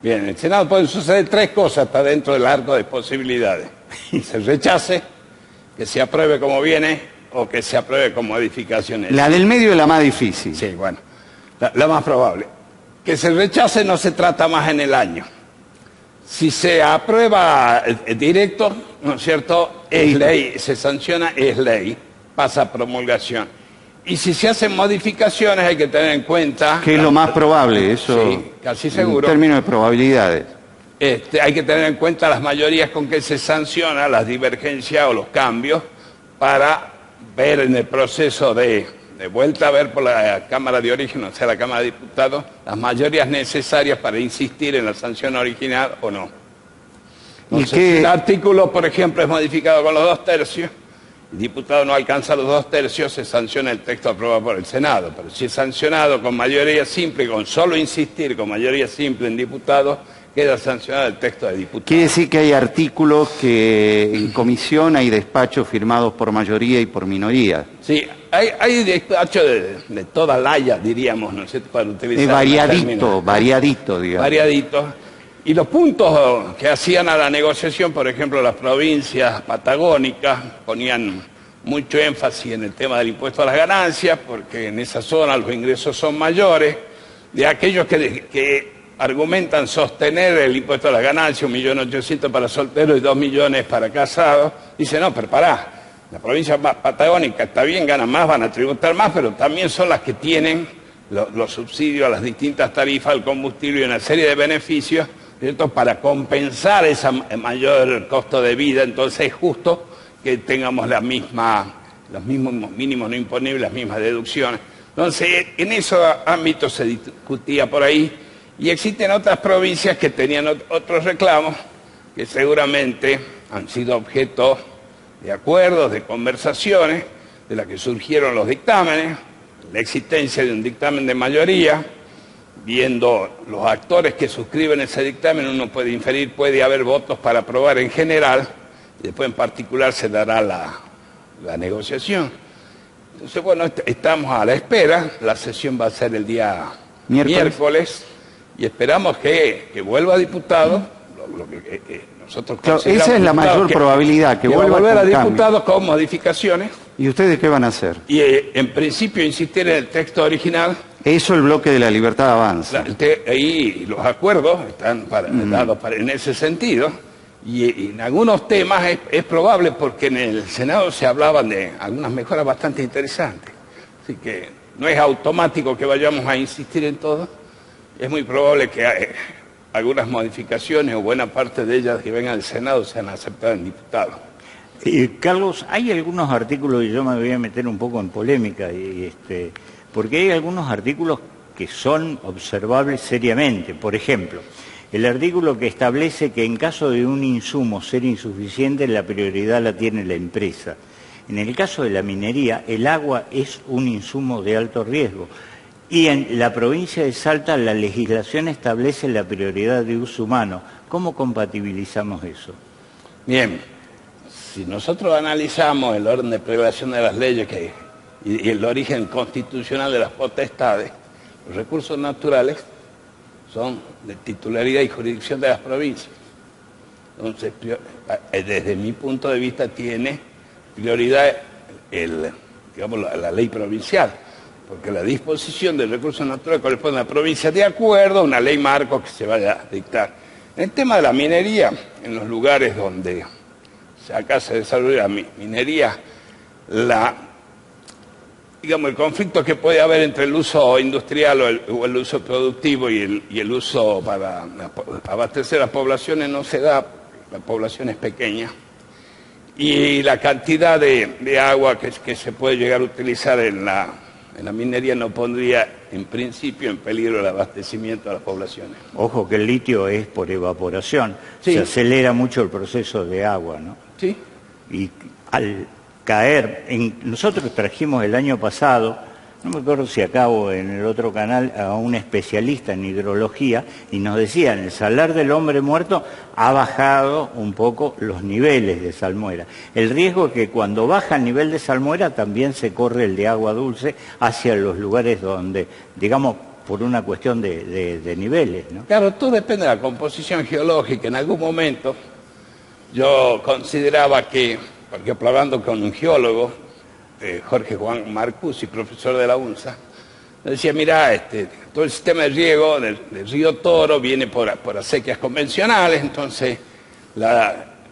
Bien, en el Senado pueden suceder tres cosas hasta dentro del arco de posibilidades. Que se rechace, que se apruebe como viene o que se apruebe con modificaciones. La del medio es la más difícil. Sí, bueno, la más probable. Que se rechace no se trata más en el año. Si se aprueba directo, ¿no es cierto? Es ley, se sanciona, es ley, pasa a promulgación. Y si se hacen modificaciones hay que tener en cuenta... ¿Qué es lo más probable? Eso, sí, casi seguro. En términos de probabilidades. Hay que tener en cuenta las mayorías con que se sanciona las divergencias o los cambios para ver en el proceso de vuelta a ver por la Cámara de Origen, o sea, la Cámara de Diputados, las mayorías necesarias para insistir en la sanción original o no. Entonces, si el artículo, por ejemplo, es modificado con los 2/3, el diputado no alcanza los 2/3, se sanciona el texto aprobado por el Senado. Pero si es sancionado con mayoría simple, con solo insistir con mayoría simple en diputados, queda sancionado el texto de diputados. Quiere decir que hay artículos que en comisión hay despachos firmados por mayoría y por minoría. Sí, hay despachos de toda laya, diríamos, ¿no es cierto?, para utilizar... variadito, digamos. Variadito. Y los puntos que hacían a la negociación, por ejemplo, las provincias patagónicas, ponían mucho énfasis en el tema del impuesto a las ganancias, porque en esa zona los ingresos son mayores. De aquellos que argumentan sostener el impuesto a las ganancias, 1.800.000 para solteros y 2 millones para casados, dicen, no, pero pará, la provincia patagónica está bien, ganan más, van a tributar más, pero también son las que tienen los subsidios a las distintas tarifas, al combustible y una serie de beneficios, ¿cierto?, para compensar ese mayor costo de vida. Entonces es justo que tengamos los mismos mínimos no imponibles, las mismas deducciones. Entonces, en esos ámbitos se discutía por ahí, y existen otras provincias que tenían otros reclamos, que seguramente han sido objeto de acuerdos, de conversaciones, de las que surgieron los dictámenes, la existencia de un dictamen de mayoría. Viendo los actores que suscriben ese dictamen, uno puede inferir, puede haber votos para aprobar en general, y después en particular se dará la negociación. Entonces, bueno, estamos a la espera. La sesión va a ser el día miércoles y esperamos que vuelva a diputado. Nosotros claro, esa es la mayor probabilidad, que vuelva a volver a diputados con modificaciones. ¿Y ustedes qué van a hacer? Y en principio insistir en el texto original. Eso el bloque de la Libertad Avanza. Ahí los acuerdos están dados en ese sentido, y en algunos temas es probable, porque en el Senado se hablaban de algunas mejoras bastante interesantes. Así que no es automático que vayamos a insistir en todo. Es muy probable que algunas modificaciones o buena parte de ellas que vengan al Senado sean aceptadas en diputados. Carlos, hay algunos artículos, y yo me voy a meter un poco en polémica, porque hay algunos artículos que son observables seriamente. Por ejemplo, el artículo que establece que en caso de un insumo ser insuficiente, la prioridad la tiene la empresa. En el caso de la minería, el agua es un insumo de alto riesgo. Y en la provincia de Salta la legislación establece la prioridad de uso humano. ¿Cómo compatibilizamos eso? Bien, si nosotros analizamos el orden de prevalencia de las leyes y el origen constitucional de las potestades, los recursos naturales son de titularidad y jurisdicción de las provincias. Entonces, desde mi punto de vista, tiene prioridad la ley provincial, porque la disposición del recurso natural corresponde a la provincia de acuerdo a una ley marco que se vaya a dictar. En el tema de la minería, en los lugares donde acá se desarrolla la minería, el conflicto que puede haber entre el uso industrial o el uso productivo y el uso para abastecer a las poblaciones no se da. La población es pequeña, y la cantidad de agua que se puede llegar a utilizar en la minería no pondría en principio en peligro el abastecimiento de las poblaciones. Ojo que el litio es por evaporación, sí. Se acelera mucho el proceso de agua, ¿no? Sí. Y al caer, nosotros trajimos el año pasado, no me acuerdo si acá o en el otro canal, a un especialista en hidrología, y nos decía, en el Salar del Hombre Muerto ha bajado un poco los niveles de salmuera. El riesgo es que cuando baja el nivel de salmuera también se corre el de agua dulce hacia los lugares donde, digamos, por una cuestión de niveles, ¿no? Claro, todo depende de la composición geológica. En algún momento yo consideraba que, por ejemplo, hablando con un geólogo, Jorge Juan Marcusi, profesor de la UNSA, me decía, mira, todo el sistema de riego del río Toro viene por acequias convencionales, entonces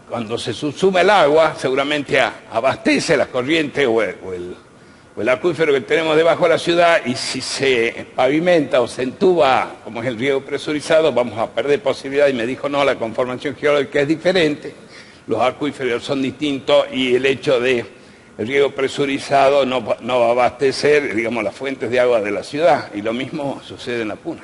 cuando se subsume el agua, seguramente abastece la corriente o el acuífero que tenemos debajo de la ciudad, y si se pavimenta o se entuba, como es el riego presurizado, vamos a perder posibilidad. Y me dijo, no, la conformación geológica es diferente, los acuíferos son distintos, y el hecho de el riego presurizado no va a abastecer, digamos, las fuentes de agua de la ciudad, y lo mismo sucede en la Puna.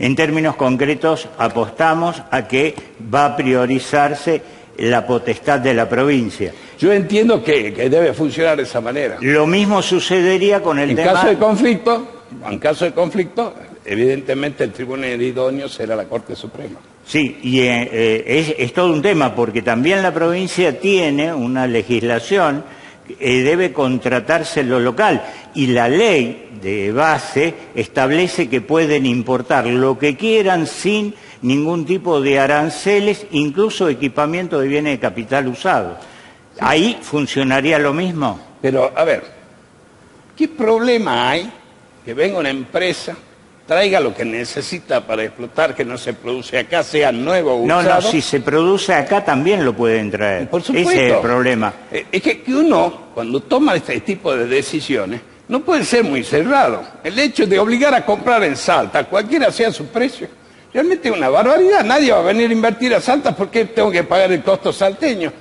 En términos concretos, apostamos a que va a priorizarse la potestad de la provincia. Yo entiendo que debe funcionar de esa manera. Lo mismo sucedería con el tema... En caso de conflicto, evidentemente el tribunal idóneo será la Corte Suprema. Sí, y es todo un tema, porque también la provincia tiene una legislación que debe contratarse en lo local, y la ley de base establece que pueden importar lo que quieran sin ningún tipo de aranceles, incluso equipamiento de bienes de capital usado. ¿Ahí funcionaría lo mismo? Pero, a ver, ¿qué problema hay que venga una empresa, traiga lo que necesita para explotar, que no se produce acá, sea nuevo o usado? No, si se produce acá también lo pueden traer. Por supuesto. Ese es el problema. Es que uno, cuando toma este tipo de decisiones, no puede ser muy cerrado. El hecho de obligar a comprar en Salta, cualquiera sea su precio, realmente es una barbaridad. Nadie va a venir a invertir a Salta porque tengo que pagar el costo salteño.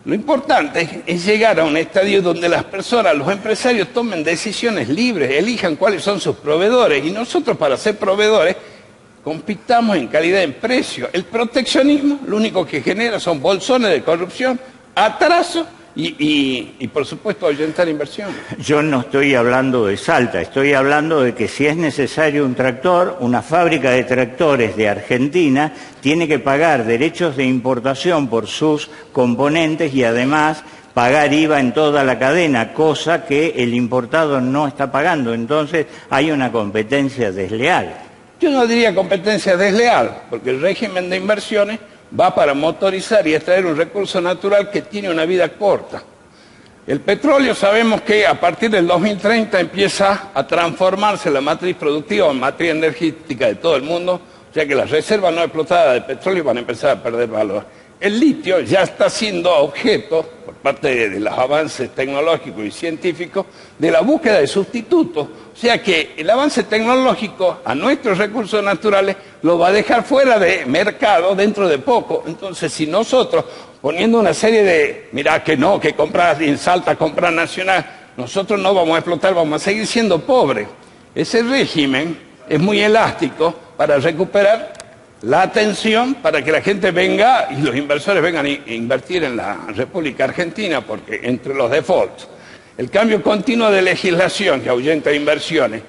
Lo importante es llegar a un estadio donde las personas, los empresarios, tomen decisiones libres, elijan cuáles son sus proveedores, y nosotros, para ser proveedores, compitamos en calidad en precio. El proteccionismo lo único que genera son bolsones de corrupción, atraso y por supuesto, ahuyentar inversión. Yo no estoy hablando de Salta, estoy hablando de que si es necesario un tractor, una fábrica de tractores de Argentina tiene que pagar derechos de importación por sus componentes y además pagar IVA en toda la cadena, cosa que el importado no está pagando. Entonces hay una competencia desleal. Yo no diría competencia desleal, porque el régimen de inversiones va para motorizar y extraer un recurso natural que tiene una vida corta. El petróleo, sabemos que a partir del 2030 empieza a transformarse la matriz productiva en matriz energética de todo el mundo, o sea que las reservas no explotadas de petróleo van a empezar a perder valor. El litio ya está siendo objeto, por parte de los avances tecnológicos y científicos, de la búsqueda de sustitutos. O sea que el avance tecnológico a nuestros recursos naturales lo va a dejar fuera de mercado dentro de poco. Entonces, si nosotros, poniendo una serie de, mirá que no, que compras en Salta, compras nacional, nosotros no vamos a explotar, vamos a seguir siendo pobres. Ese régimen es muy elástico para recuperar la atención, para que la gente venga y los inversores vengan a invertir en la República Argentina, porque entre los defaults, el cambio continuo de legislación que ahuyenta inversiones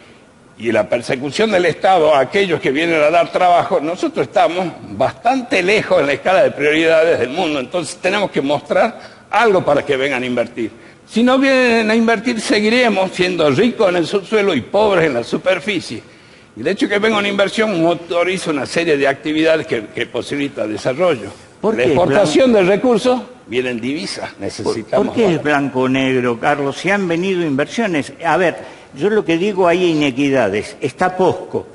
y la persecución del Estado a aquellos que vienen a dar trabajo, nosotros estamos bastante lejos en la escala de prioridades del mundo. Entonces tenemos que mostrar algo para que vengan a invertir. Si no vienen a invertir, seguiremos siendo ricos en el subsuelo y pobres en la superficie. Y el hecho de que venga una inversión motoriza una serie de actividades que posibilita desarrollo. La exportación de recursos viene en divisas, necesitamos. ¿Por qué es blanco-negro, Carlos? Si han venido inversiones. A ver, yo lo que digo, hay inequidades. Está POSCO.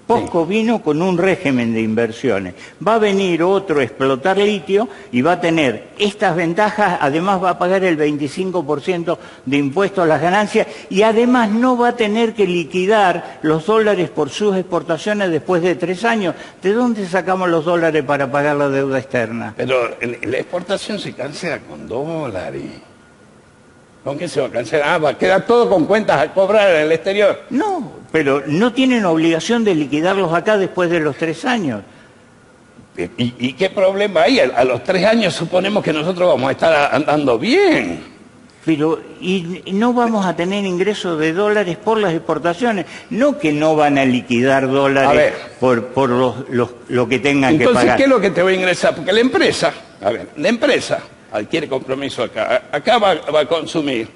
POSCO vino con un régimen de inversiones. Va a venir otro a explotar litio y va a tener estas ventajas, además va a pagar el 25% de impuestos a las ganancias y además no va a tener que liquidar los dólares por sus exportaciones después de 3 años. ¿De dónde sacamos los dólares para pagar la deuda externa? Pero la exportación se cancela con dólares. ¿Con qué se va a cancelar? Va a quedar todo con cuentas a cobrar en el exterior. No, pero no tienen obligación de liquidarlos acá después de los 3 años. ¿Y qué problema hay? A los 3 años suponemos que nosotros vamos a estar andando bien. Pero y no vamos a tener ingresos de dólares por las exportaciones. No que no van a liquidar dólares por lo que tengan que pagar. Entonces, ¿qué es lo que te va a ingresar? Porque la empresa adquiere compromiso acá. Acá va a consumir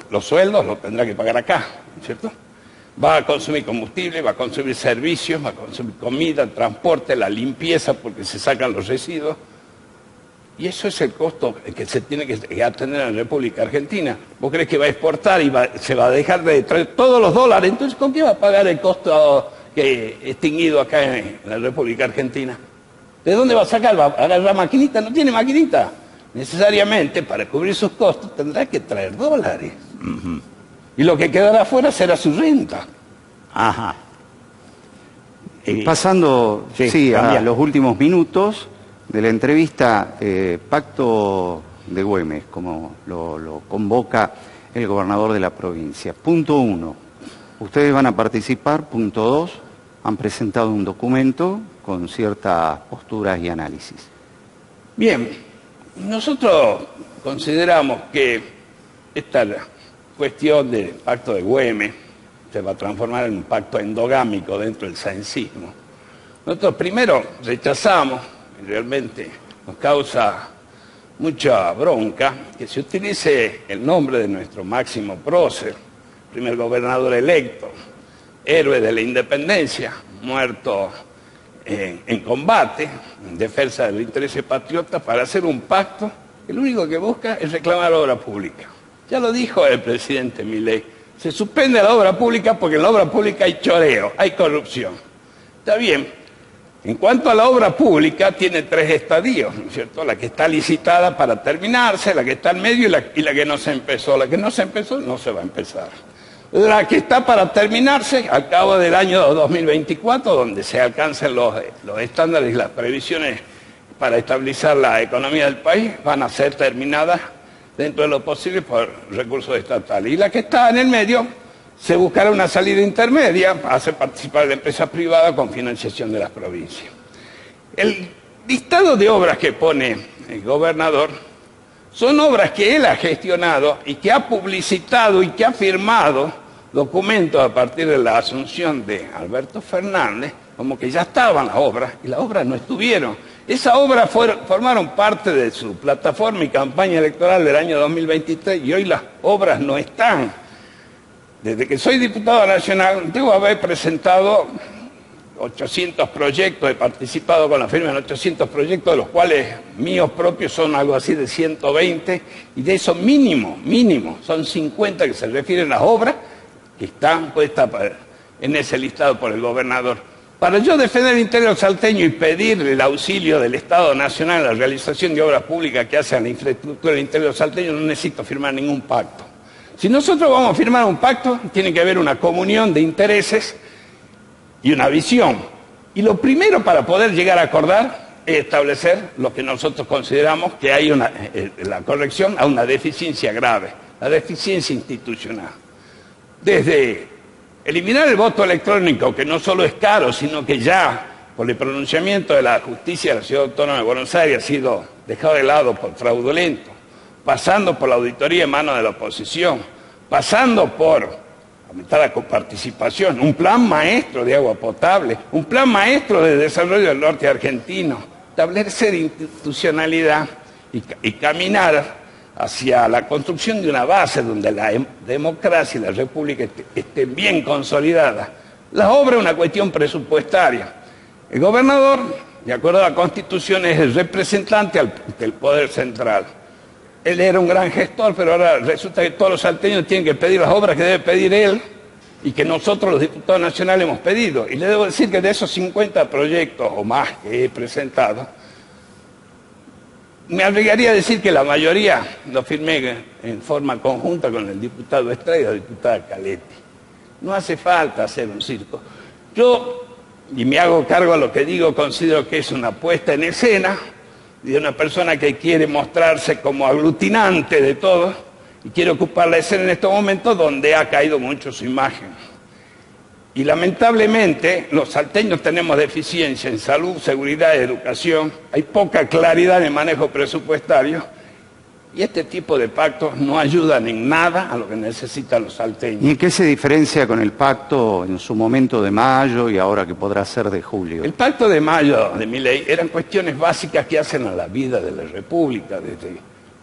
los sueldos, los tendrá que pagar acá, ¿cierto? Va a consumir combustible, va a consumir servicios, va a consumir comida, transporte, la limpieza porque se sacan los residuos. Y eso es el costo que se tiene que atender en la República Argentina. ¿Vos crees que va a exportar y se va a dejar de traer todos los dólares? Entonces, ¿con qué va a pagar el costo que extinguido acá en la República Argentina? ¿De dónde va a sacar? ¿Va a agarrar maquinita? No tiene maquinita. Necesariamente, para cubrir sus costos, tendrá que traer dólares. Y lo que quedará afuera será su renta. Ajá. Pasando sí, a los últimos minutos de la entrevista, Pacto de Güemes, como lo convoca el gobernador de la provincia. Punto 1, ustedes van a participar. Punto 2, han presentado un documento con ciertas posturas y análisis. Bien, nosotros consideramos que esta cuestión del Pacto de Güemes se va a transformar en un pacto endogámico dentro del saencismo. Nosotros primero rechazamos, y realmente nos causa mucha bronca, que se utilice el nombre de nuestro máximo prócer, primer gobernador electo, héroe de la independencia, muerto en combate, en defensa del interés patriota, para hacer un pacto que lo único que busca es reclamar obra pública. Ya lo dijo el presidente Milei, se suspende la obra pública porque en la obra pública hay choreo, hay corrupción. Está bien. En cuanto a la obra pública, tiene 3 estadios, ¿no es cierto? La que está licitada para terminarse, la que está en medio y la que no se empezó. La que no se empezó no se va a empezar. La que está para terminarse al cabo del año 2024, donde se alcancen los estándares y las previsiones para estabilizar la economía del país, van a ser terminadas dentro de lo posible por recursos estatales. Y la que está en el medio, se buscará una salida intermedia para hacer participar a la empresa privada con financiación de las provincias. El listado de obras que pone el gobernador son obras que él ha gestionado y que ha publicitado y que ha firmado documentos a partir de la asunción de Alberto Fernández, como que ya estaban las obras, y las obras no estuvieron. Esas obras formaron parte de su plataforma y campaña electoral del año 2023 y hoy las obras no están. Desde que soy diputado nacional, debo haber presentado 800 proyectos, he participado con la firma en 800 proyectos, de los cuales míos propios son algo así de 120, y de esos mínimo, son 50 que se refieren a las obras que están puestas en ese listado por el gobernador. Para yo defender el interior salteño y pedir el auxilio del Estado Nacional en la realización de obras públicas que hacen la infraestructura del interior salteño, no necesito firmar ningún pacto. Si nosotros vamos a firmar un pacto, tiene que haber una comunión de intereses y una visión. Y lo primero para poder llegar a acordar es establecer lo que nosotros consideramos que hay la corrección a una deficiencia grave, la deficiencia institucional. Desde eliminar el voto electrónico, que no solo es caro, sino que ya por el pronunciamiento de la justicia de la Ciudad Autónoma de Buenos Aires ha sido dejado de lado por fraudulento, pasando por la auditoría en manos de la oposición, pasando por aumentar la coparticipación, un plan maestro de agua potable, un plan maestro de desarrollo del norte argentino, establecer institucionalidad y caminar hacia la construcción de una base donde la democracia y la república estén bien consolidadas. La obra es una cuestión presupuestaria. El gobernador, de acuerdo a la Constitución, es el representante del poder central. Él era un gran gestor, pero ahora resulta que todos los salteños tienen que pedir las obras que debe pedir él y que nosotros los diputados nacionales hemos pedido. Y le debo decir que de esos 50 proyectos o más que he presentado, me arriesgaría a decir que la mayoría lo firmé en forma conjunta con el diputado Estrada y la diputada Caletti. No hace falta hacer un circo. Yo, y me hago cargo a lo que digo, considero que es una puesta en escena de una persona que quiere mostrarse como aglutinante de todo y quiere ocupar la escena en estos momentos donde ha caído mucho su imagen. Y lamentablemente los salteños tenemos deficiencia en salud, seguridad y educación, hay poca claridad en el manejo presupuestario y este tipo de pactos no ayudan en nada a lo que necesitan los salteños. ¿Y en qué se diferencia con el pacto en su momento de mayo y ahora que podrá ser de julio? El pacto de mayo de Milei eran cuestiones básicas que hacen a la vida de la República, desde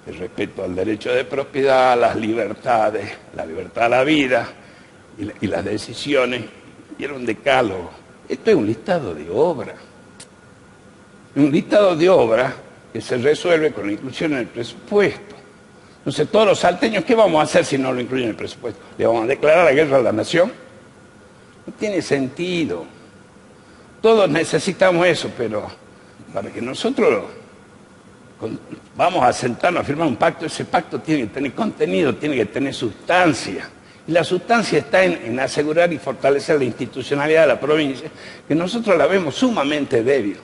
el respeto al derecho de propiedad, las libertades, la libertad a la vida, y las decisiones, y era un decálogo. Esto es un listado de obras. Un listado de obras que se resuelve con la inclusión en el presupuesto. Entonces, todos los salteños, ¿qué vamos a hacer si no lo incluyen en el presupuesto? ¿Le vamos a declarar la guerra a la nación? No tiene sentido. Todos necesitamos eso, pero para que nosotros vamos a sentarnos a firmar un pacto, ese pacto tiene que tener contenido, tiene que tener sustancia. Y la sustancia está en asegurar y fortalecer la institucionalidad de la provincia, que nosotros la vemos sumamente débil.